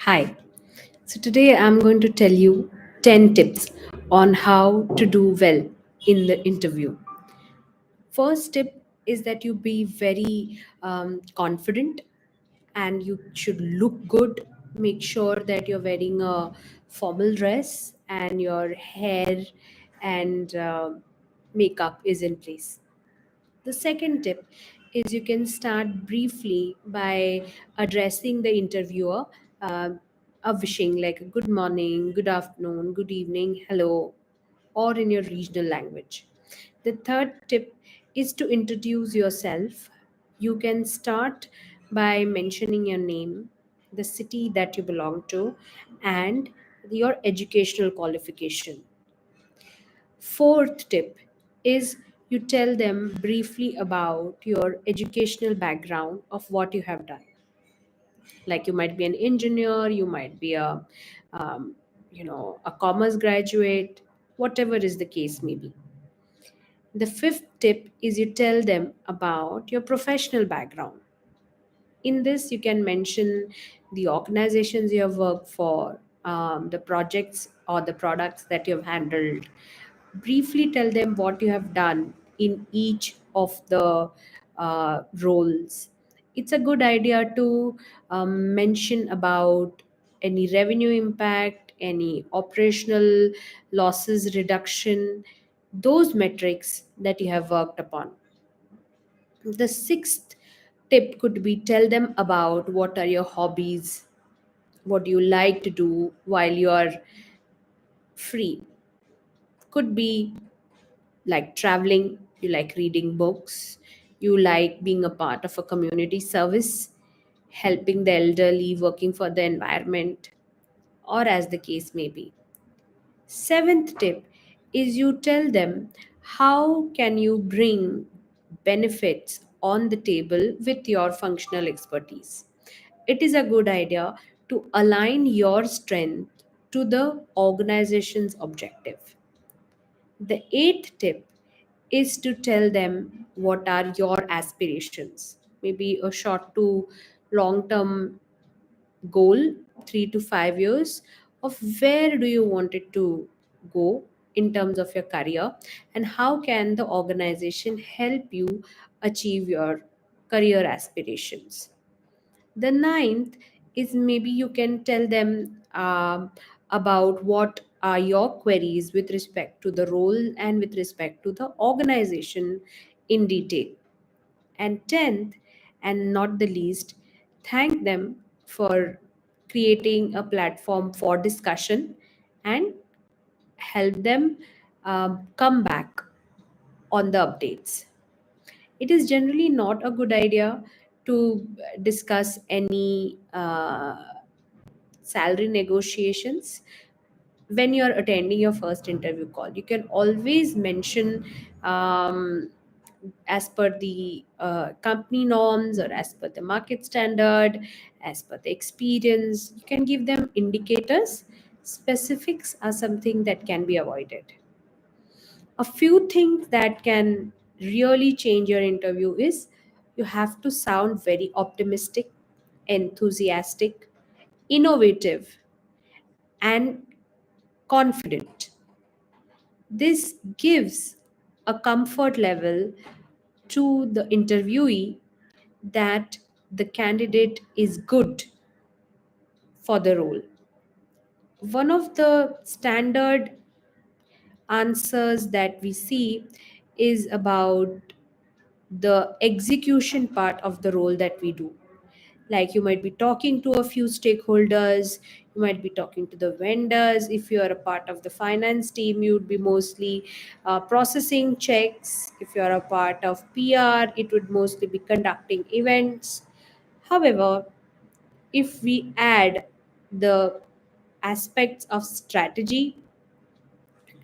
Hi. So today I'm going to tell you 10 tips on how to do well in the interview. First tip is that you be very confident and you should look good. Make sure that you're wearing a formal dress and your hair and makeup is in place. The second tip is you can start briefly by addressing the interviewer, uh, a wishing like good morning, good afternoon, good evening, hello, or in your regional language. The third tip is to introduce yourself. You can start by mentioning your name, the city that you belong to, and your educational qualification. Fourth tip is you tell them briefly about your educational background of what you have done. Like you might be an engineer, you might be um, a commerce graduate, whatever is the case may be. The fifth tip is you tell them about your professional background. In this, you can mention the organizations you have worked for, the projects or the products that you have handled. Briefly tell them what you have done in each of the roles. It's a good idea to mention about any revenue impact, any operational losses reduction, those metrics that you have worked upon. The sixth tip could be tell them about what are your hobbies, what do you like to do while you are free. Could be like traveling, you like reading books, you like being a part of a community service, helping the elderly, working for the environment, or as the case may be. Seventh tip is you tell them how can you bring benefits on the table with your functional expertise. It is a good idea to align your strength to the organization's objective. The eighth tip is to tell them what are your aspirations, maybe a short to long term goal, 3 to 5 years, of where do you want it to go in terms of your career, and how can the organization help you achieve your career aspirations. The ninth is maybe you can tell them about what are your queries with respect to the role and with respect to the organization in detail. And 10th, and not the least, thank them for creating a platform for discussion and help them come back on the updates. It is generally not a good idea to discuss any salary negotiations when you're attending your first interview call. You can always mention as per the company norms or as per the market standard, as per the experience. You can give them indicators. Specifics are something that can be avoided. A few things that can really change your interview is you have to sound very optimistic, enthusiastic, innovative, and confident. This gives a comfort level to the interviewee that the candidate is good for the role. One of the standard answers that we see is about the execution part of the role that we do. Like you might be talking to a few stakeholders, you might be talking to the vendors. If you are a part of the finance team, you would be mostly processing checks. If you are a part of PR, it would mostly be conducting events. However, if we add the aspects of strategy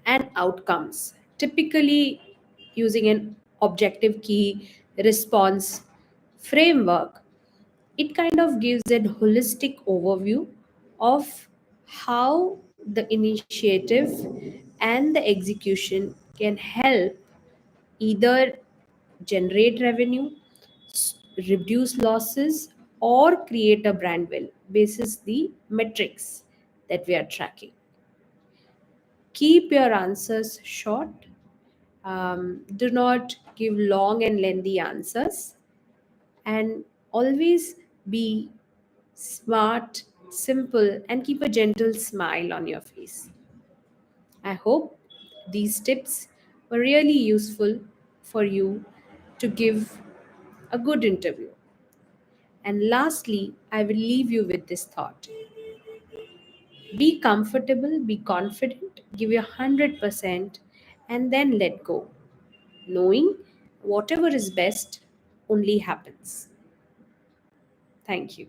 and outcomes, typically using an objective key response framework, it kind of gives a holistic overview of how the initiative and the execution can help either generate revenue, reduce losses, or create a basis the metrics that we are tracking. Keep your answers short. Do not give long and lengthy answers. And always be smart, simple, and keep a gentle smile on your face. I hope these tips were really useful for you to give a good interview. And lastly, I will leave you with this thought: be comfortable, be confident, give your 100%, and then let go, knowing whatever is best only happens. Thank you.